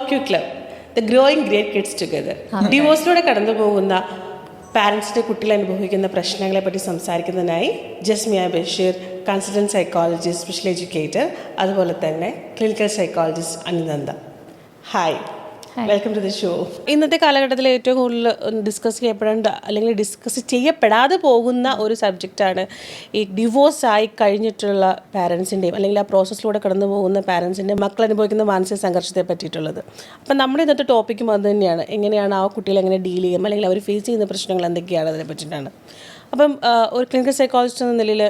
കൊളോക്യൂ club, the growing great kids together. ഡിവോഴ്സിലൂടെ കടന്നു പോകുന്ന പാരൻസിൻ്റെ കുട്ടികൾ അനുഭവിക്കുന്ന പ്രശ്നങ്ങളെ പറ്റി സംസാരിക്കുന്നതിനായി Jasmiya Basheer, consultant psychologist, special educator, അതുപോലെ തന്നെ clinical psychologist Aninanda. Hi, welcome to the show. ഇന്നത്തെ കാലഘട്ടത്തിൽ ഏറ്റവും കൂടുതൽ ഡിസ്കസ് ചെയ്യപ്പെടേണ്ട അല്ലെങ്കിൽ ഡിസ്കസ് ചെയ്യപ്പെടാതെ പോകുന്ന ഒരു സബ്ജക്റ്റാണ് ഈ ഡിവോഴ്സ് ആയി കഴിഞ്ഞിട്ടുള്ള പാരൻസിൻ്റെയും അല്ലെങ്കിൽ ആ പ്രോസസ്സിലൂടെ കടന്നു പോകുന്ന പാരൻസിൻ്റെയും മക്കൾ അനുഭവിക്കുന്ന മാനസിക സംഘർഷത്തെ പറ്റിയിട്ടുള്ളത്. അപ്പം നമ്മുടെ ഇന്നത്തെ ടോപ്പിക്കും അത് തന്നെയാണ്. എങ്ങനെയാണ് ആ കുട്ടികൾ എങ്ങനെ ഡീൽ ചെയ്യും, അല്ലെങ്കിൽ അവർ ഫേസ് ചെയ്യുന്ന പ്രശ്നങ്ങൾ എന്തൊക്കെയാണ്, അതിനെ പറ്റിയിട്ടാണ്. അപ്പം ഒരു ക്ലിനിക്കൽ സൈക്കോളജിസ്റ്റ് എന്ന നിലയിൽ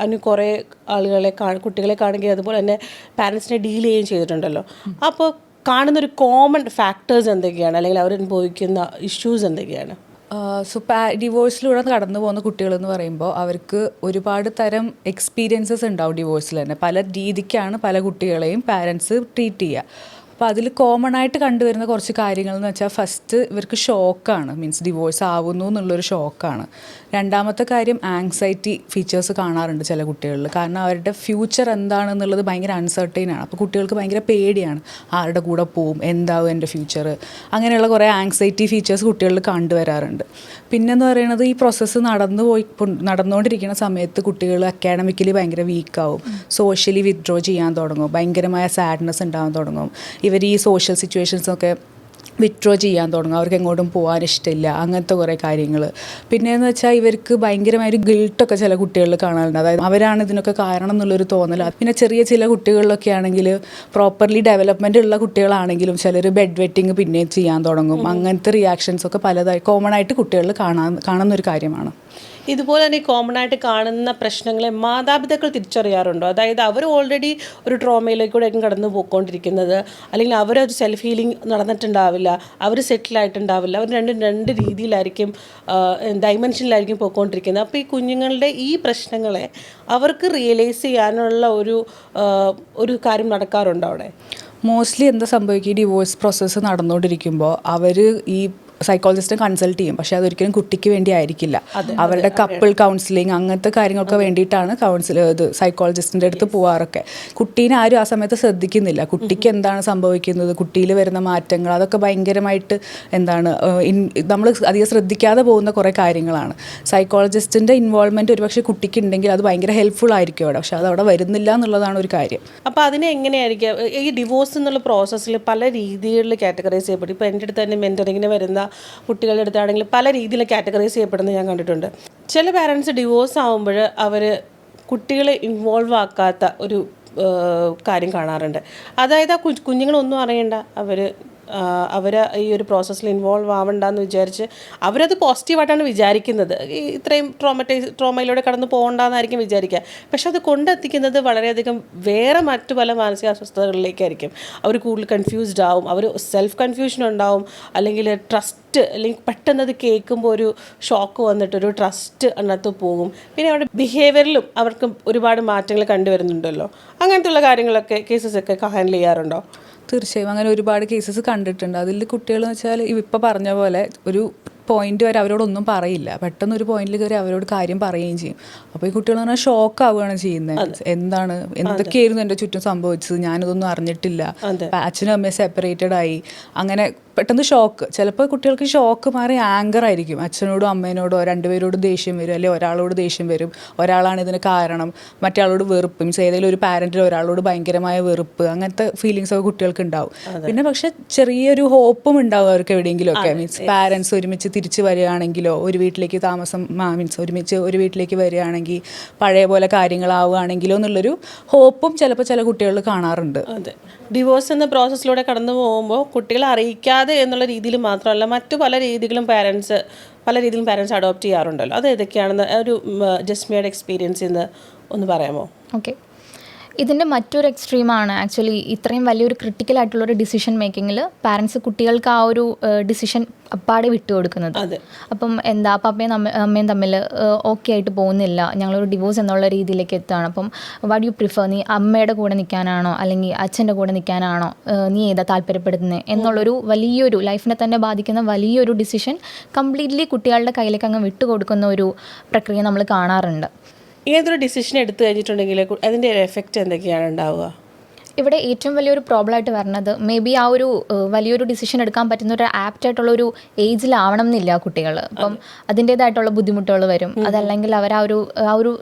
അതിന് കുറേ ആളുകളെ കുട്ടികളെ കാണുകയും അതുപോലെ തന്നെ പാരൻസിനെ ഡീൽ ചെയ്യുകയും ചെയ്തിട്ടുണ്ടല്ലോ. അപ്പോൾ കാണുന്നൊരു കോമൺ ഫാക്ടേഴ്സ് എന്തൊക്കെയാണ്, അല്ലെങ്കിൽ അവർ അനുഭവിക്കുന്ന ഇഷ്യൂസ് എന്തൊക്കെയാണ്? ഡിവോഴ്സിലൂടെ കടന്നു പോകുന്ന കുട്ടികളെന്ന് പറയുമ്പോൾ അവർക്ക് ഒരുപാട് തരം എക്സ്പീരിയൻസസ് ഉണ്ടാവും. ഡിവോഴ്സിൽ തന്നെ പല രീതിക്കാണ് പല കുട്ടികളെയും പാരൻസ് ട്രീറ്റ് ചെയ്യുക. അപ്പോൾ അതിൽ കോമൺ ആയിട്ട് കണ്ടുവരുന്ന കുറച്ച് കാര്യങ്ങൾ എന്ന് വെച്ചാൽ, ഫസ്റ്റ് ഇവർക്ക് ഷോക്കാണ്, മീൻസ് ഡിവോഴ്സ് ആവുന്നു എന്നുള്ളൊരു ഷോക്കാണ്. രണ്ടാമത്തെ കാര്യം ആങ്സൈറ്റി ഫീച്ചേഴ്സ് കാണാറുണ്ട് ചില കുട്ടികളിൽ. കാരണം അവരുടെ ഫ്യൂച്ചർ എന്താണെന്നുള്ളത് ഭയങ്കര അൺസർട്ടൈൻ ആണ്. അപ്പോൾ കുട്ടികൾക്ക് ഭയങ്കര പേടിയാണ്, ആരുടെ കൂടെ പോവും, എന്താവും എൻ്റെ ഫ്യൂച്ചർ, അങ്ങനെയുള്ള കുറേ ആങ്സൈറ്റി ഫീച്ചേഴ്സ് കുട്ടികളിൽ കണ്ടുവരാറുണ്ട്. പിന്നെന്ന് പറയുന്നത്, ഈ പ്രോസസ്സ് നടന്നുകൊണ്ടിരിക്കുന്ന സമയത്ത് കുട്ടികൾ അക്കാഡമിക്കലി ഭയങ്കര വീക്കാവും, സോഷ്യലി വിത്ഡ്രോ ചെയ്യാൻ തുടങ്ങും, ഭയങ്കരമായ സാഡ്നെസ് ഉണ്ടാകാൻ തുടങ്ങും. ഇവർ ഈ സോഷ്യൽ സിറ്റുവേഷൻസൊക്കെ വിത്ഡ്രോ ചെയ്യാൻ തുടങ്ങും, അവർക്ക് എങ്ങോട്ടും പോകാൻ ഇഷ്ടമില്ല, അങ്ങനത്തെ കുറേ കാര്യങ്ങൾ. പിന്നെയെന്ന് വെച്ചാൽ ഇവർക്ക് ഭയങ്കരമായൊരു ഗിൽട്ടൊക്കെ ചില കുട്ടികളിൽ കാണാറുണ്ട്. അതായത് അവരാണ് ഇതിനൊക്കെ കാരണം എന്നുള്ളൊരു തോന്നൽ. പിന്നെ ചില കുട്ടികളിലൊക്കെ ആണെങ്കിൽ പ്രോപ്പർലി ഡെവലപ്മെൻ്റ് ഉള്ള കുട്ടികളാണെങ്കിലും ചിലർ ബെഡ് വെറ്റിങ് പിന്നെ ചെയ്യാൻ തുടങ്ങും. അങ്ങനത്തെ റിയാക്ഷൻസൊക്കെ പലതായി കോമൺ ആയിട്ട് കുട്ടികളിൽ കാണുന്നൊരു കാര്യമാണ്. ഇതുപോലെ തന്നെ കോമൺ ആയിട്ട് കാണുന്ന പ്രശ്നങ്ങളെ മാതാപിതാക്കൾ തിരിച്ചറിയാറുണ്ടോ? അതായത് അവർ ഓൾറെഡി ഒരു ട്രോമയിലേക്കൂടെ ആയിരിക്കും കടന്നു പോയിക്കൊണ്ടിരിക്കുന്നത്, അല്ലെങ്കിൽ അവരൊരു സെൽഫ് ഹീലിംഗ് നടന്നിട്ടുണ്ടാവില്ല, അവർ സെറ്റിലായിട്ടുണ്ടാവില്ല, അവർ രണ്ട് രീതിയിലായിരിക്കും, ഡൈമെൻഷനിലായിരിക്കും പോയിക്കൊണ്ടിരിക്കുന്നത്. അപ്പോൾ ഈ കുഞ്ഞുങ്ങളുടെ ഈ പ്രശ്നങ്ങളെ അവർക്ക് റിയലൈസ് ചെയ്യാനുള്ള ഒരു കാര്യം നടക്കാറുണ്ടോ അവിടെ? മോസ്റ്റ്ലി എന്താ സംഭവിക്കുക, ഈ ഡിവോഴ്സ് പ്രോസസ്സ് നടന്നുകൊണ്ടിരിക്കുമ്പോൾ അവർ ഈ സൈക്കോളജിസ്റ്റിനെ കൺസൾട്ട് ചെയ്യും. പക്ഷേ അതൊരിക്കലും കുട്ടിക്ക് വേണ്ടി ആയിരിക്കില്ല. അവരുടെ കപ്പിൾ കൗൺസിലിംഗ് അങ്ങനത്തെ കാര്യങ്ങളൊക്കെ വേണ്ടിയിട്ടാണ് സൈക്കോളജിസ്റ്റിൻ്റെ അടുത്ത് പോവാറൊക്കെ. കുട്ടീനെ ആരും ആ സമയത്ത് ശ്രദ്ധിക്കുന്നില്ല. കുട്ടിക്ക് എന്താണ് സംഭവിക്കുന്നത്, കുട്ടിയിൽ വരുന്ന മാറ്റങ്ങൾ, അതൊക്കെ ഭയങ്കരമായിട്ട് നമ്മൾ അധികം ശ്രദ്ധിക്കാതെ പോകുന്ന കുറേ കാര്യങ്ങളാണ്. സൈക്കോളജിസ്റ്റിൻ്റെ ഇൻവോൾവ്മെൻറ്റ് ഒരുപക്ഷെ കുട്ടിക്ക് ഉണ്ടെങ്കിൽ അത് ഭയങ്കര ഹെൽപ്ഫുൾ ആയിരിക്കും അവിടെ, പക്ഷെ അത് അവിടെ വരുന്നില്ല എന്നുള്ളതാണ് ഒരു കാര്യം. അപ്പോൾ അതിനെ എങ്ങനെയായിരിക്കും ഈ ഡിവോഴ്സ് എന്നുള്ള പ്രോസസ്സിൽ പല രീതികളിൽ കാറ്റഗറൈസ് ചെയ്യപ്പെടും? ഇപ്പോൾ എൻ്റെ അടുത്ത് തന്നെ മെൻറ്ററിങ്ങിന് വരുന്ന കുട്ടികളുടെ അടുത്താണെങ്കിൽ പല രീതിയിൽ കാറ്റഗറൈസ് ചെയ്യപ്പെടുന്നത് ഞാൻ കണ്ടിട്ടുണ്ട്. ചില പാരൻസ് ഡിവോഴ്സ് ആകുമ്പോൾ അവർ കുട്ടികളെ ഇൻവോൾവ് ആക്കാത്ത ഒരു കാര്യം കാണാറുണ്ട്. അതായത് ആ കുഞ്ഞുങ്ങളൊന്നും അറിയണ്ട, അവർ ഈ ഒരു പ്രോസസ്സിൽ ഇൻവോൾവ് ആവണ്ടെന്ന് വിചാരിച്ച് അവരത് പോസിറ്റീവായിട്ടാണ് വിചാരിക്കുന്നത്. ഇത്രയും ട്രോമയിലൂടെ കടന്നു പോകണ്ടെന്നായിരിക്കും വിചാരിക്കുക. പക്ഷെ അത് കൊണ്ടെത്തിക്കുന്നത് വളരെയധികം വേറെ മറ്റു പല മാനസിക അസ്വസ്ഥതകളിലേക്കായിരിക്കും. അവർ കൂടുതൽ കൺഫ്യൂസ്ഡ് ആവും, അവർ സെൽഫ് കൺഫ്യൂഷൻ ഉണ്ടാവും, അല്ലെങ്കിൽ ട്രസ്റ്റ്, അല്ലെങ്കിൽ പെട്ടെന്ന് അത് കേൾക്കുമ്പോൾ ഒരു ഷോക്ക് വന്നിട്ടൊരു ട്രസ്റ്റ് അതിനകത്ത് പോകും. പിന്നെ അവരുടെ ബിഹേവിയറിലും അവർക്ക് ഒരുപാട് മാറ്റങ്ങൾ കണ്ടുവരുന്നുണ്ടല്ലോ. അങ്ങനത്തെയുള്ള കാര്യങ്ങളൊക്കെ കേസസൊക്കെ ഹാൻഡിൽ ചെയ്യാറുണ്ടോ? തീർച്ചയായും അങ്ങനെ ഒരുപാട് കേസസ് കണ്ടിട്ടുണ്ട്. അതിൽ കുട്ടികളെന്ന് വെച്ചാൽ ഇപ്പോൾ പറഞ്ഞ പോലെ ഒരു പോയിന്റ് വരെ അവരോടൊന്നും പറയില്ല, പെട്ടെന്ന് ഒരു പോയിന്റിൽ കയറി അവരോട് കാര്യം പറയുകയും ചെയ്യും. അപ്പോൾ ഈ കുട്ടികൾ പറഞ്ഞാൽ ഷോക്ക് ആവുകയാണ് ചെയ്യുന്നത്. എന്തൊക്കെയായിരുന്നു എൻ്റെ ചുറ്റും സംഭവിച്ചത്, ഞാനിതൊന്നും അറിഞ്ഞിട്ടില്ല, അച്ഛനും അമ്മയും സെപ്പറേറ്റഡ് ആയി, അങ്ങനെ പെട്ടെന്ന് ഷോക്ക്. ചിലപ്പോൾ കുട്ടികൾക്ക് ഷോക്ക് മാറി ആങ്കർ ആയിരിക്കും, അച്ഛനോടും അമ്മേനോടോ രണ്ടുപേരോട് ദേഷ്യം വരും, അല്ലെങ്കിൽ ഒരാളോട് ദേഷ്യം വരും, ഒരാളാണ് ഇതിന് കാരണം, മറ്റേ ആളോട് വെറുപ്പ്, മീൻസ് ഏതെങ്കിലും ഒരു പാരൻറ്റിൽ ഒരാളോട് ഭയങ്കരമായ വെറുപ്പ്, അങ്ങനത്തെ ഫീലിങ്സ് ഒക്കെ കുട്ടികൾക്ക് ഉണ്ടാവും. പിന്നെ പക്ഷെ ചെറിയൊരു ഹോപ്പും ഉണ്ടാവും അവർക്ക് എവിടെയെങ്കിലും ഒക്കെ, മീൻസ് പാരൻസ് ഒരുമിച്ച് തിരിച്ച് വരികയാണെങ്കിലോ, ഒരു വീട്ടിലേക്ക് മീൻസ് ഒരുമിച്ച് ഒരു വീട്ടിലേക്ക് വരികയാണെങ്കിൽ പഴയ പോലെ കാര്യങ്ങളാവുകയാണെങ്കിലോ എന്നുള്ളൊരു ഹോപ്പും ചിലപ്പോൾ ചില കുട്ടികളിൽ കാണാറുണ്ട്. അതെ, ഡിവോഴ്സ് എന്ന പ്രോസസ്സിലൂടെ കടന്നു പോകുമ്പോൾ കുട്ടികളെ അറിയിക്കാതെ എന്നുള്ള രീതിയിൽ മാത്രമല്ല, മറ്റു പല രീതിയിലും പാരൻസ് അഡോപ്റ്റ് ചെയ്യാറുണ്ടല്ലോ. അത് ഏതൊക്കെയാണെന്ന് ഒരു ജസ്മിയയുടെ എക്സ്പീരിയൻസിൽ നിന്ന് ഒന്ന് പറയാമോ? ഓക്കെ, ഇതിൻ്റെ മറ്റൊരു എക്സ്ട്രീമാണ് ആക്ച്വലി ഇത്രയും വലിയൊരു ക്രിട്ടിക്കൽ ആയിട്ടുള്ളൊരു ഡിസിഷൻ മേക്കിങ്ങിൽ പാരൻസ് കുട്ടികൾക്ക് ആ ഒരു ഡിസിഷൻ അപ്പാടെ വിട്ടുകൊടുക്കുന്നത്. അപ്പം പപ്പയും അമ്മയും തമ്മിൽ ഓക്കെ ആയിട്ട് പോകുന്നില്ല, ഞങ്ങളൊരു ഡിവോഴ്സ് എന്നുള്ള രീതിയിലേക്ക് എത്തുകയാണ്. അപ്പം വാട്ട് യു പ്രിഫർ, നീ അമ്മയുടെ കൂടെ നിൽക്കാനാണോ അല്ലെങ്കിൽ അച്ഛൻ്റെ കൂടെ നിൽക്കാനാണോ, നീ ഏതാ താല്പര്യപ്പെടുന്നത് എന്നുള്ളൊരു വലിയൊരു ലൈഫിനെ തന്നെ ബാധിക്കുന്ന വലിയൊരു ഡിസിഷൻ കംപ്ലീറ്റ്ലി കുട്ടികളുടെ കയ്യിലേക്ക് അങ്ങ് വിട്ടുകൊടുക്കുന്ന ഒരു പ്രക്രിയ നമ്മൾ കാണാറുണ്ട്. ഏതൊരു ഡിസിഷൻ എടുത്തു കഴിഞ്ഞിട്ടുണ്ടെങ്കിൽ അതിൻ്റെ എഫക്റ്റ് എന്തൊക്കെയാണ് ഉണ്ടാവുക? ഇവിടെ ഏറ്റവും വലിയൊരു പ്രോബ്ലം ആയിട്ട് വരുന്നത് മേ ബി ആ ഒരു വലിയൊരു ഡിസിഷൻ എടുക്കാൻ പറ്റുന്ന ഒരു ആപ്റ്റ് ആയിട്ടുള്ള ഒരു ഏജിലാവണം എന്നില്ല കുട്ടികൾ. അപ്പം അതിൻ്റേതായിട്ടുള്ള ബുദ്ധിമുട്ടുകൾ വരും. അതല്ലെങ്കിൽ അവർ ആ ഒരു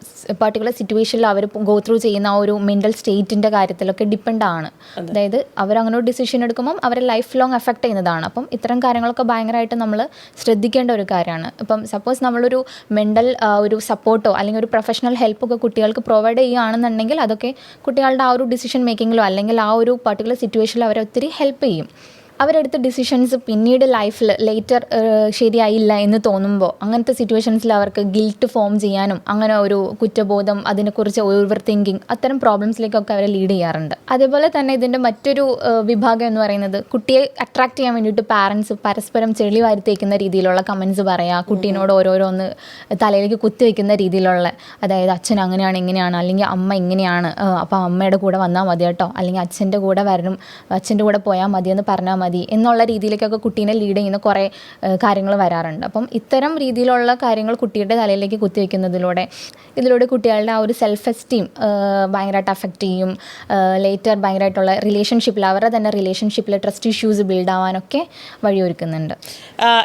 പർട്ടിക്കുലർ സിറ്റുവേഷനിൽ അവർ ഗോ ത്രൂ ചെയ്യുന്ന ആ ഒരു മെൻ്റൽ സ്റ്റേറ്റിൻ്റെ കാര്യത്തിലൊക്കെ ഡിപ്പെൻഡ് ആണ്. അതായത് അവരങ്ങനെ ഒരു ഡിസിഷൻ എടുക്കുമ്പം അവരെ ലൈഫ് ലോങ് എഫക്റ്റ് ചെയ്യുന്നതാണ്. അപ്പം ഇത്തരം കാര്യങ്ങളൊക്കെ ഭയങ്കരമായിട്ട് നമ്മൾ ശ്രദ്ധിക്കേണ്ട ഒരു കാര്യമാണ്. ഇപ്പം സപ്പോസ് നമ്മളൊരു മെൻ്റൽ ഒരു സപ്പോർട്ടോ അല്ലെങ്കിൽ ഒരു പ്രൊഫഷണൽ ഹെൽപ്പൊക്കെ കുട്ടികൾക്ക് പ്രൊവൈഡ് ചെയ്യുകയാണെന്നുണ്ടെങ്കിൽ അതൊക്കെ കുട്ടികളുടെ ആ ഒരു ഡിസിഷൻ മേക്കിങ്ങിലോ അല്ലെങ്കിൽ ആ ഒരു പർട്ടിക്കുലർ സിറ്റുവേഷനിൽ അവരെ ഒത്തിരി ഹെൽപ്പ് ചെയ്യും. അവരെടുത്ത ഡിസിഷൻസ് പിന്നീട് ലൈഫിൽ ലേറ്റർ ശരിയായില്ല എന്ന് തോന്നുമ്പോൾ അങ്ങനത്തെ സിറ്റുവേഷൻസിൽ അവർക്ക് ഗിൽറ്റ് ഫോം ചെയ്യാനും അങ്ങനെ ഒരു കുറ്റബോധം, അതിനെക്കുറിച്ച് ഓവർ തിങ്കിങ്, അത്തരം പ്രോബ്ലംസിലേക്കൊക്കെ അവരെ ലീഡ് ചെയ്യാറുണ്ട്. അതേപോലെ തന്നെ ഇതിൻ്റെ മറ്റൊരു വിഭാഗം എന്ന് പറയുന്നത് കുട്ടിയെ അട്രാക്ട് ചെയ്യാൻ വേണ്ടിയിട്ട് പാരൻസ് പരസ്പരം ചെളി വാരി തേക്കുന്ന രീതിയിലുള്ള കമൻസ് പറയുക, കുട്ടീനോട് ഓരോരോന്ന് തലയിലേക്ക് കുത്തിവെക്കുന്ന രീതിയിലുള്ള, അതായത് അച്ഛൻ അങ്ങനെയാണ് ഇങ്ങനെയാണ് അല്ലെങ്കിൽ അമ്മ ഇങ്ങനെയാണ്, അപ്പോൾ അമ്മയുടെ കൂടെ വന്നാൽ മതി കേട്ടോ, അല്ലെങ്കിൽ അച്ഛൻ്റെ കൂടെ വരണം, അച്ഛൻ്റെ കൂടെ പോയാൽ മതിയെന്ന് പറഞ്ഞാൽ മതി എന്നുള്ള രീതിയിലേക്കൊക്കെ കുട്ടീനെ ലീഡ് ചെയ്യുന്ന കുറേ കാര്യങ്ങൾ വരാറുണ്ട്. അപ്പം ഇത്തരം രീതിയിലുള്ള കാര്യങ്ങൾ കുട്ടിയുടെ തലയിലേക്ക് കുത്തിവെക്കുന്നതിലൂടെ കുട്ടികളുടെ ആ ഒരു സെൽഫ് എസ്റ്റീം ഭയങ്കരമായിട്ട് അഫക്റ്റ് ചെയ്യും. ലേറ്റർ ഭയങ്കരമായിട്ടുള്ള റിലേഷൻഷിപ്പിൽ അവരുടെ തന്നെ റിലേഷൻഷിപ്പിൽ ട്രസ്റ്റ് ഇഷ്യൂസ് ബിൽഡ് ആവാനൊക്കെ വഴിയൊരുക്കുന്നുണ്ട്.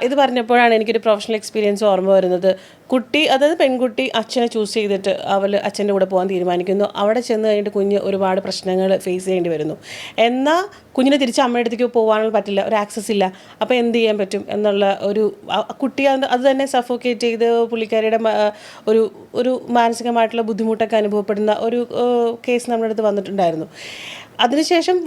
ഇത് പറഞ്ഞപ്പോഴാണ് എനിക്കൊരു പ്രൊഫഷണൽ എക്സ്പീരിയൻസ് ഓർമ്മ വരുന്നത്. കുട്ടി, അതായത് പെൺകുട്ടി അച്ഛനെ ചൂസ് ചെയ്തിട്ട് അവൾ അച്ഛൻ്റെ കൂടെ പോകാൻ തീരുമാനിക്കുന്നു. അവിടെ ചെന്ന് കഴിഞ്ഞിട്ട് കുഞ്ഞ് ഒരുപാട് പ്രശ്നങ്ങൾ ഫേസ് ചെയ്യേണ്ടി വരുന്നു. എന്നാൽ കുഞ്ഞിനെ തിരിച്ച് അമ്മയുടെ അടുത്തേക്ക് പോകാനുള്ള പറ്റില്ല, ഒരു ആക്സസ് ഇല്ല. അപ്പോൾ എന്ത് ചെയ്യാൻ പറ്റും എന്നുള്ള ഒരു കുട്ടി അത് തന്നെ സഫോക്കേറ്റ് ചെയ്ത് പുള്ളിക്കാരിയുടെ ഒരു മാനസികമായിട്ടുള്ള ബുദ്ധിമുട്ടൊക്കെ അനുഭവപ്പെടുന്ന ഒരു കേസ് നമ്മുടെ അടുത്ത് വന്നിട്ടുണ്ടായിരുന്നു. അതിനുശേഷം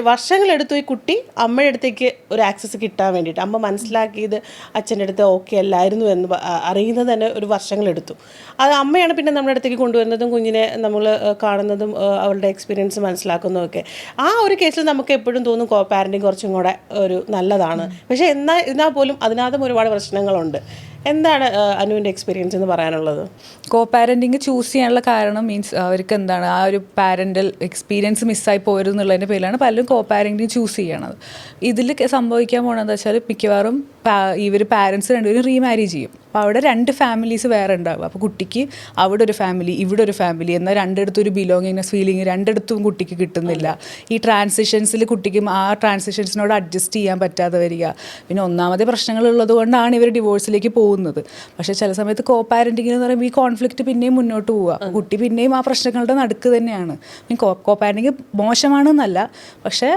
വർഷങ്ങളെടുത്തു ഈ കുട്ടി അമ്മയുടെ അടുത്തേക്ക് ഒരു ആക്സസ് കിട്ടാൻ വേണ്ടിയിട്ട്. അമ്മ മനസ്സിലാക്കിയത് അച്ഛൻ്റെ അടുത്ത് ഓക്കെ അല്ലായിരുന്നു എന്ന് അറിയുന്നത് തന്നെ ഒരു വർഷങ്ങളെടുത്തു. അത് അമ്മയാണ് പിന്നെ നമ്മുടെ അടുത്തേക്ക് കൊണ്ടുവരുന്നതും കുഞ്ഞിനെ നമ്മൾ കാണുന്നതും അവളുടെ എക്സ്പീരിയൻസ് മനസ്സിലാക്കുന്നതും ഒക്കെ. ആ ഒരു കേസിൽ നമുക്ക് എപ്പോഴും തോന്നും കോ പാരൻറ്റിങ് കുറച്ചും കൂടെ ഒരു നല്ലതാണ്. പക്ഷേ എന്നാൽ പോലും അതിനകത്തും ഒരുപാട് പ്രശ്നങ്ങളുണ്ട്. എന്താണ് അനുവിൻ്റെ എക്സ്പീരിയൻസ് എന്ന് പറയാനുള്ളത്? കോ പാരൻറ്റിങ് ചൂസ് ചെയ്യാനുള്ള കാരണം മീൻസ് അവർക്ക് എന്താണ് ആ ഒരു പാരൻ്റൽ എക്സ്പീരിയൻസ് മിസ്സായി പോയതെന്നുള്ളതിൻ്റെ പേരിലാണ് പലരും കോ പാരൻറ്റിങ് ചൂസ് ചെയ്യണത്. ഇതിൽ സംഭവിക്കാൻ പോകണമെന്ന് വെച്ചാൽ മിക്കവാറും ഇവർ പാരൻസ് രണ്ടുപേരും റീമാരേജ് ചെയ്യും. അപ്പോൾ അവിടെ രണ്ട് ഫാമിലീസ് വേറെ ഉണ്ടാകും. അപ്പോൾ കുട്ടിക്ക് അവിടെ ഒരു ഫാമിലി ഇവിടെ ഒരു ഫാമിലി, എന്നാൽ രണ്ടിടത്തും ഒരു ബിലോങ്ങിങ്നെസ് ഫീലിംഗ് രണ്ടിടത്തും കുട്ടിക്ക് കിട്ടുന്നില്ല. ഈ ട്രാൻസിഷൻസിൽ കുട്ടിക്ക് ആ ട്രാൻസിഷൻസിനോട് അഡ്ജസ്റ്റ് ചെയ്യാൻ പറ്റാതെ വരിക. പിന്നെ ഒന്നാമത്തെ പ്രശ്നങ്ങളുള്ളത് കൊണ്ടാണ് ഇവർ ഡിവോഴ്സിലേക്ക് പോകുന്നത്. പക്ഷേ ചില സമയത്ത് കോ പാരൻറ്റിംഗ് എന്ന് പറയുമ്പോൾ ഈ കോൺഫ്ലിക്റ്റ് പിന്നെയും മുന്നോട്ട് പോവുക. കുട്ടി പിന്നെയും ആ പ്രശ്നങ്ങളുടെ നടുക്ക് തന്നെയാണ്. കോ പാരൻറ്റിംഗ് മോശമാണെന്നല്ല, പക്ഷേ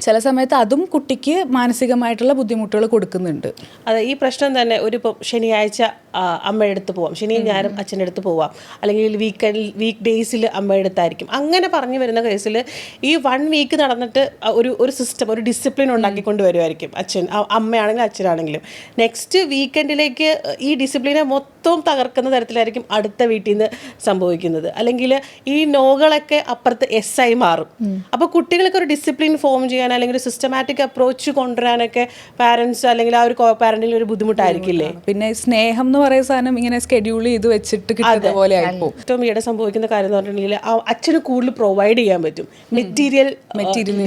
ചില സമയത്ത് അതും കുട്ടിക്ക് മാനസികമായിട്ടുള്ള ബുദ്ധിമുട്ടുകൾ കൊടുക്കുന്നുണ്ട്. അതെ, ഈ പ്രശ്നം തന്നെ ഒരു ഇപ്പം ശനിയാഴ്ച അമ്മയുടെ അടുത്ത് പോവാം, ശനിയും ഞാനും അച്ഛൻ്റെ അടുത്ത് പോവാം, അല്ലെങ്കിൽ വീക്ക് ഡേയ്സിൽ അമ്മയുടെ അടുത്തായിരിക്കും. അങ്ങനെ പറഞ്ഞു വരുന്ന കേസിൽ ഈ 1 വീക്ക് നടന്നിട്ട് ഒരു സിസ്റ്റം, ഒരു ഡിസിപ്ലിൻ ഉണ്ടാക്കിക്കൊണ്ട് വരുമായിരിക്കും അമ്മയാണെങ്കിലും അച്ഛനാണെങ്കിലും. നെക്സ്റ്റ് വീക്കെൻഡിലേക്ക് ഈ ഡിസിപ്ലിനെ മൊത്തം തകർക്കുന്ന തരത്തിലായിരിക്കും അടുത്ത വീട്ടിൽ നിന്ന് സംഭവിക്കുന്നത്. അല്ലെങ്കിൽ ഈ നോകളൊക്കെ അപ്പുറത്ത് എസ് ആയി മാറും. അപ്പോൾ കുട്ടികൾക്ക് ഒരു ഡിസിപ്ലിൻ ഫോം ചെയ്യാൻ അല്ലെങ്കിൽ ഒരു സിസ്റ്റമാറ്റിക് അപ്രോച്ച് കൊണ്ടുവരാനൊക്കെ പാരൻസ് അല്ലെങ്കിൽ ആ ഒരു കോ പാരന്റിൽ ഒരു ബുദ്ധിമുട്ടായിരിക്കില്ലേ? പിന്നെ സ്നേഹം എന്ന് പറയുന്ന സാധനം ഇങ്ങനെ സ്കെഡ്യൂൾ ചെയ്ത് വെച്ചിട്ട് കിട്ടുന്ന പോലെ ആയിപ്പോകും. ഏറ്റവും ഈയിടെ സംഭവിക്കുന്ന കാര്യം എന്ന് പറഞ്ഞിട്ടുണ്ടെങ്കിൽ അച്ഛന് കൂടുതൽ പ്രൊവൈഡ് ചെയ്യാൻ പറ്റും, മെറ്റീരിയൽ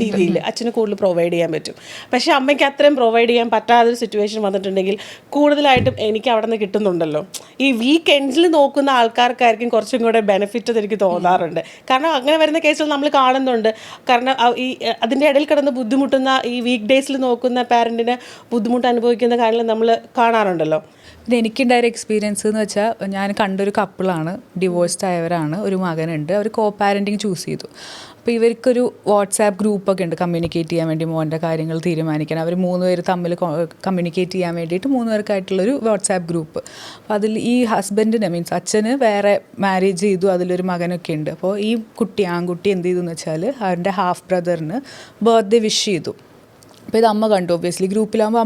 രീതിയിൽ അച്ഛന് കൂടുതൽ പ്രൊവൈഡ് ചെയ്യാൻ പറ്റും. പക്ഷെ അമ്മയ്ക്ക് അത്രയും പ്രൊവൈഡ് ചെയ്യാൻ പറ്റാത്തൊരു സിറ്റുവേഷൻ വന്നിട്ടുണ്ടെങ്കിൽ കൂടുതലായിട്ടും എനിക്ക് അവിടെ നിന്ന് കിട്ടുന്നുണ്ടല്ലോ. ഈ വീക്കെൻഡ്സിൽ നോക്കുന്ന ആൾക്കാർക്കായിരിക്കും കുറച്ചും കൂടെ ബെനിഫിറ്റ് എനിക്ക് തോന്നാറുണ്ട്. കാരണം അങ്ങനെ വരുന്ന കേസുകൾ നമ്മൾ കാണുന്നുണ്ട്. കാരണം ഈ അതിൻ്റെ ഇടയിൽ കിടന്ന് ബുദ്ധിമുട്ടുന്ന ഈ വീക്ക് ഡേയ്സിൽ നോക്കുന്ന പാരൻറ്റിന് ബുദ്ധിമുട്ട് അനുഭവിക്കുന്ന കാര്യങ്ങൾ നമ്മൾ കാണാറുണ്ടല്ലോ. പിന്നെ എനിക്കുണ്ടായ എക്സ്പീരിയൻസ് എന്ന് വെച്ചാൽ ഞാൻ കണ്ടൊരു കപ്പിളാണ്, ഡിവോഴ്സ്ഡ് ആയവരാണ്, ഒരു മകനുണ്ട്. അവർ കോ പാരൻറ്റിങ് ചൂസ് ചെയ്തു. അപ്പോൾ ഇവർക്കൊരു വാട്സാപ്പ് ഗ്രൂപ്പൊക്കെ ഉണ്ട് കമ്മ്യൂണിക്കേറ്റ് ചെയ്യാൻ വേണ്ടി, മോൻ്റെ കാര്യങ്ങൾ തീരുമാനിക്കാൻ. അവർ 3 പേര് തമ്മിൽ കമ്മ്യൂണിക്കേറ്റ് ചെയ്യാൻ വേണ്ടിയിട്ട് 3 പേർക്കായിട്ടുള്ളൊരു വാട്സാപ്പ് ഗ്രൂപ്പ്. അപ്പോൾ അതിൽ ഈ ഹസ്ബൻഡിന് മീൻസ് അച്ഛന് വേറെ മാരേജ് ചെയ്തു, അതിലൊരു മകനൊക്കെ ഉണ്ട്. അപ്പോൾ ഈ ആൺകുട്ടി എന്ത് ചെയ്തു എന്ന് വെച്ചാൽ അവൻ്റെ ഹാഫ് ബ്രദറിന് ബർത്ത്ഡേ വിഷ് ചെയ്തു. അപ്പോൾ ഇത് അമ്മ കണ്ടു. ഒബ്വിയസ്ലി ഗ്രൂപ്പിലാകുമ്പോൾ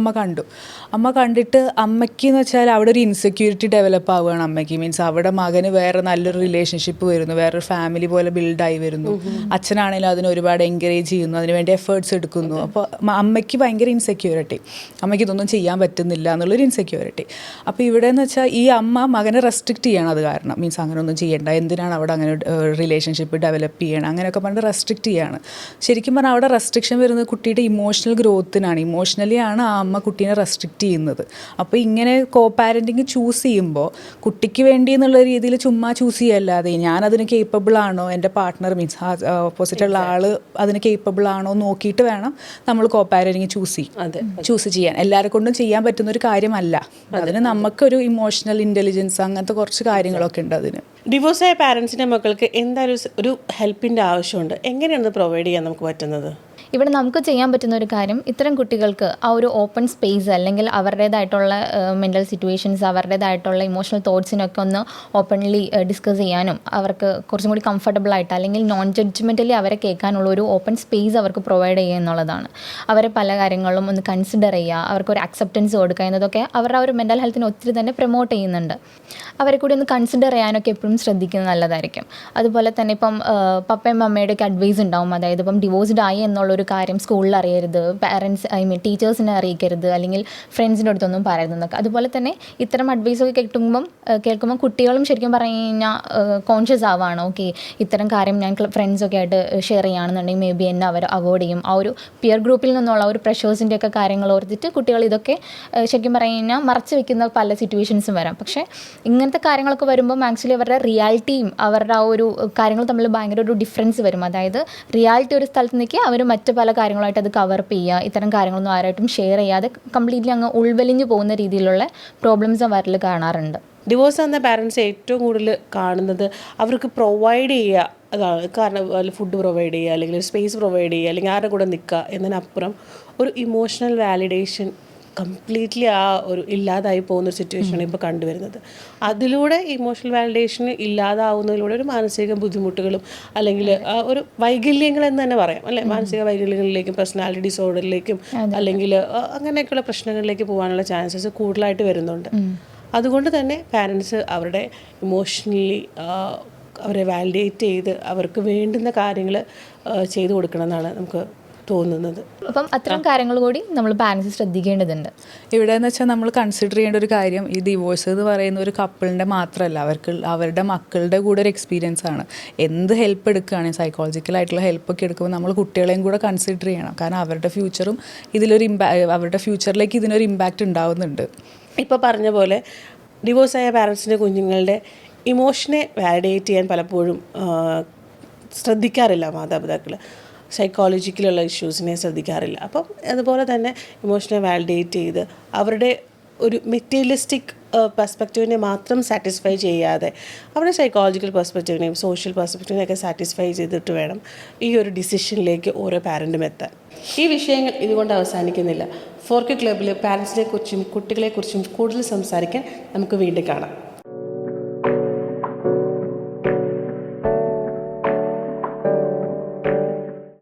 അമ്മ കണ്ടിട്ട് അമ്മയ്ക്ക് എന്ന് വെച്ചാൽ അവിടെ ഒരു ഇൻസെക്യൂരിറ്റി ഡെവലപ്പ് ആവുകയാണ് അമ്മയ്ക്ക്. മീൻസ് അവിടെ മകന് വേറെ നല്ലൊരു റിലേഷൻഷിപ്പ് വരുന്നു, വേറൊരു ഫാമിലി പോലെ ബിൽഡായി വരുന്നു. അച്ഛനാണെങ്കിലും അതിന് ഒരുപാട് എൻകറേജ് ചെയ്യുന്നു, അതിനുവേണ്ടി എഫേർട്സ് എടുക്കുന്നു. അപ്പോൾ അമ്മയ്ക്ക് ഭയങ്കര ഇൻസെക്യൂരിറ്റി, അമ്മയ്ക്ക് ഇതൊന്നും ചെയ്യാൻ പറ്റുന്നില്ല എന്നുള്ളൊരു ഇൻസെക്യൂരിറ്റി. അപ്പോൾ ഇവിടെ എന്ന് വെച്ചാൽ ഈ അമ്മ മകനെ റെസ്ട്രിക്റ്റ് ചെയ്യണം. അത് കാരണം മീൻസ് അങ്ങനെയൊന്നും ചെയ്യേണ്ട, എന്തിനാണ് അവിടെ അങ്ങനെ റിലേഷൻഷിപ്പ് ഡെവലപ്പ് ചെയ്യണം, അങ്ങനെയൊക്കെ പറഞ്ഞിട്ട് റെസ്ട്രിക്റ്റ് ചെയ്യാണ്. ശരിക്കും പറഞ്ഞാൽ അവിടെ റെസ്ട്രിക്ഷൻ വരുന്നത് കുട്ടിയുടെ ഇമോഷണൽ ഗ്രോത്തിനാണ്. ഇമോഷണലി ആണ് ആ അമ്മ കുട്ടീനെ റെസ്ട്രിക്റ്റ് ചെയ്യുന്നത്. അപ്പോൾ ഇങ്ങനെ കോ പാരൻറ്റിങ് ചൂസ് ചെയ്യുമ്പോൾ കുട്ടിക്ക് വേണ്ടി എന്നുള്ള രീതിയിൽ ചുമ്മാ ചൂസ് ചെയ്യല്ലാതെ ഞാനതിന് കേപ്പബിൾ ആണോ, എൻ്റെ പാർട്ട്ണർ മീൻസ് ഓപ്പോസിറ്റുള്ള ആൾ അതിന് കേപ്പബിൾ ആണോ നോക്കിയിട്ട് വേണം നമ്മൾ കോ പാരൻറ്റിങ് ചൂസ് ചെയ്യാൻ. എല്ലാവരെ കൊണ്ടും ചെയ്യാൻ പറ്റുന്നൊരു കാര്യമല്ല. അതിന് നമുക്കൊരു ഇമോഷണൽ ഇൻ്റലിജൻസ് അങ്ങനത്തെ കുറച്ച് കാര്യങ്ങളൊക്കെ ഉണ്ട് അതിന്. ഡിവോഴ്സായ പാരൻസിൻ്റെ മക്കൾക്ക് എന്തായാലും ഒരു ഹെൽപ്പിൻ്റെ ആവശ്യമുണ്ട്. എങ്ങനെയാണ് പ്രൊവൈഡ് ചെയ്യാൻ നമുക്ക് പറ്റുന്നത്? ഇവിടെ നമുക്ക് ചെയ്യാൻ പറ്റുന്ന ഒരു കാര്യം, ഇത്തരം കുട്ടികൾക്ക് ആ ഒരു ഓപ്പൺ സ്പേസ് അല്ലെങ്കിൽ അവരുടേതായിട്ടുള്ള മെൻ്റൽ സിറ്റുവേഷൻസ്, അവരുടേതായിട്ടുള്ള ഇമോഷണൽ തോട്ട്സിനൊക്കെ ഒന്ന് ഓപ്പൺലി ഡിസ്കസ് ചെയ്യാനും അവർക്ക് കുറച്ചും കൂടി കംഫർട്ടബിൾ ആയിട്ട് അല്ലെങ്കിൽ നോൺ ജഡ്ജ്മെൻ്റലി അവരെ കേൾക്കാനുള്ള ഒരു ഓപ്പൺ സ്പേസ് അവർക്ക് പ്രൊവൈഡ് ചെയ്യുക എന്നുള്ളതാണ്. അവരെ പല കാര്യങ്ങളിലും ഒന്ന് കൺസിഡർ ചെയ്യുക, അവർക്കൊരു അക്സെപ്റ്റൻസ് കൊടുക്കുക എന്നതൊക്കെ അവരുടെ ആ ഒരു മെൻ്റൽ ഹെൽത്തിനെ ഒത്തിരി തന്നെ പ്രൊമോട്ട് ചെയ്യുന്നുണ്ട്. അവരെ കൂടി ഒന്ന് കൺസിഡർ ചെയ്യാനൊക്കെ എപ്പോഴും ശ്രദ്ധിക്കുന്നത് നല്ലതായിരിക്കും. അതുപോലെ തന്നെ ഇപ്പം പപ്പയും അമ്മയുടെയൊക്കെ അഡ്വൈസ് ഉണ്ടാവും. അതായത് ഇപ്പം ഡിവോഴ്സ്ഡ് ആയി എന്നുള്ളൊരു കാര്യം സ്കൂളിൽ അറിയരുത്, പാരൻസ് ടീച്ചേഴ്സിനെ അറിയിക്കരുത്, അല്ലെങ്കിൽ ഫ്രണ്ട്സിൻ്റെ അടുത്തൊന്നും പറയരുതെന്നൊക്കെ. അതുപോലെ തന്നെ ഇത്തരം അഡ്വൈസൊക്കെ കേൾക്കുമ്പോൾ കുട്ടികളും ശരിക്കും പറഞ്ഞു കഴിഞ്ഞാൽ കോൺഷ്യസ് ആവുകയാണ്. ഓക്കെ, ഇത്തരം കാര്യം ഞാൻ ഫ്രണ്ട്സൊക്കെ ആയിട്ട് ഷെയർ ചെയ്യുകയാണെന്നുണ്ടെങ്കിൽ മേ ബി എന്നെ അവർ അവോയ്ഡ് ചെയ്യും. ആ ഒരു പിയർ ഗ്രൂപ്പിൽ നിന്നുള്ള ഒരു പ്രഷേഴ്സിൻ്റെ ഒക്കെ കാര്യങ്ങൾ ഓർത്തിട്ട് കുട്ടികൾ ഇതൊക്കെ ശരിക്കും പറഞ്ഞു കഴിഞ്ഞാൽ മറച്ചു വെക്കുന്ന പല സിറ്റുവേഷൻസും വരാം. പക്ഷേ ഇങ്ങനത്തെ കാര്യങ്ങളൊക്കെ വരുമ്പോൾ ആക്ച്വലി അവരുടെ റിയാലിറ്റിയും അവരുടെ ആ ഒരു കാര്യങ്ങൾ തമ്മിൽ ഭയങ്കര ഒരു ഡിഫറൻസ് വരും. അതായത് റിയാലിറ്റി ഒരു സ്ഥലത്ത് നിൽക്കുക, അവർ മറ്റ് പല കാര്യങ്ങളായിട്ട് അത് കവറപ്പ് ചെയ്യുക, ഇത്തരം കാര്യങ്ങളൊന്നും ആരായിട്ടും ഷെയർ ചെയ്യാതെ കംപ്ലീറ്റ്ലി അങ്ങ് ഉൾവലിഞ്ഞു പോകുന്ന രീതിയിലുള്ള പ്രോബ്ലംസ് അവരിൽ കാണാറുണ്ട്. ഡിവോഴ്സ് എന്ന പാരൻസ് ഏറ്റവും കൂടുതൽ കാണുന്നത് അവർക്ക് പ്രൊവൈഡ് ചെയ്യുക അതാണ്. കാരണം ഫുഡ് പ്രൊവൈഡ് ചെയ്യുക, അല്ലെങ്കിൽ സ്പേസ് പ്രൊവൈഡ് ചെയ്യുക, അല്ലെങ്കിൽ ആരുടെ കൂടെ നിൽക്കുക എന്നതിനപ്പുറം ഒരു ഇമോഷണൽ വാലിഡേഷൻ കംപ്ലീറ്റ്ലി ആ ഒരു ഇല്ലാതായി പോകുന്നൊരു സിറ്റുവേഷനാണ് ഇപ്പോൾ കണ്ടുവരുന്നത്. അതിലൂടെ ഇമോഷണൽ വാലിഡേഷൻ ഇല്ലാതാവുന്നതിലൂടെ ഒരു മാനസിക ബുദ്ധിമുട്ടുകളും അല്ലെങ്കിൽ ഒരു വൈകല്യങ്ങൾ എന്ന് തന്നെ പറയാം അല്ലേ, മാനസിക വൈകല്യങ്ങളിലേക്കും പേഴ്സണാലിറ്റി ഡിസോർഡറിലേക്കും അല്ലെങ്കിൽ അങ്ങനെയൊക്കെയുള്ള പ്രശ്നങ്ങളിലേക്ക് പോകാനുള്ള ചാൻസസ് കൂടുതലായിട്ട് വരുന്നുണ്ട്. അതുകൊണ്ട് തന്നെ പാരൻസ് അവരുടെ ഇമോഷണലി അവരെ വാലിഡേറ്റ് ചെയ്ത് അവർക്ക് വേണ്ടുന്ന കാര്യങ്ങൾ ചെയ്തു കൊടുക്കണം എന്നാണ് നമുക്ക് തോന്നുന്നത്. അപ്പം അത്തരം കാര്യങ്ങൾ കൂടി നമ്മൾ പാരൻസ് ശ്രദ്ധിക്കേണ്ടതുണ്ട്. ഇവിടെ എന്ന് വെച്ചാൽ നമ്മൾ കൺസിഡർ ചെയ്യേണ്ട ഒരു കാര്യം, ഈ ഡിവോഴ്സ് എന്ന് പറയുന്ന ഒരു കപ്പിളിൻ്റെ മാത്രമല്ല, അവരുടെ മക്കളുടെ കൂടെ ഒരു എക്സ്പീരിയൻസ് ആണ്. എന്ത് ഹെൽപ്പ് എടുക്കുകയാണെങ്കിൽ സൈക്കോളജിക്കലായിട്ടുള്ള ഹെൽപ്പൊക്കെ എടുക്കുമ്പോൾ നമ്മൾ കുട്ടികളെയും കൂടെ കൺസിഡർ ചെയ്യണം. കാരണം അവരുടെ ഫ്യൂച്ചറും അവരുടെ ഫ്യൂച്ചറിലേക്ക് ഇതിനൊരു ഇമ്പാക്റ്റ് ഉണ്ടാവുന്നുണ്ട്. ഇപ്പോൾ പറഞ്ഞ പോലെ ഡിവോഴ്സായ പാരൻസിൻ്റെ കുഞ്ഞുങ്ങളുടെ ഇമോഷനെ വാലിഡേറ്റ് ചെയ്യാൻ പലപ്പോഴും ശ്രദ്ധിക്കാറില്ല മാതാപിതാക്കൾ. സൈക്കോളജിക്കലുള്ള ഇഷ്യൂസിനെ ശ്രദ്ധിക്കാറില്ല. അപ്പം അതുപോലെ തന്നെ ഇമോഷനെ വാലിഡേറ്റ് ചെയ്ത് അവരുടെ ഒരു മെറ്റീരിയലിസ്റ്റിക് പെർസ്പെക്റ്റീവിനെ മാത്രം സാറ്റിസ്ഫൈ ചെയ്യാതെ അവരുടെ സൈക്കോളജിക്കൽ പെർസ്പെക്റ്റീവിനെയും സോഷ്യൽ പെർസ്പെക്റ്റീവിനെയൊക്കെ സാറ്റിസ്ഫൈ ചെയ്തിട്ട് വേണം ഈ ഒരു ഡിസിഷനിലേക്ക് ഓരോ പാരൻറ്റും എത്താൻ. ഈ വിഷയങ്ങൾ ഇതുകൊണ്ട് അവസാനിക്കുന്നില്ല. 4Q ക്ലബ്ബിൽ പാരൻസിനെ കുറിച്ചും കുട്ടികളെക്കുറിച്ചും കൂടുതൽ സംസാരിക്കാൻ നമുക്ക് വീണ്ടും കാണാം.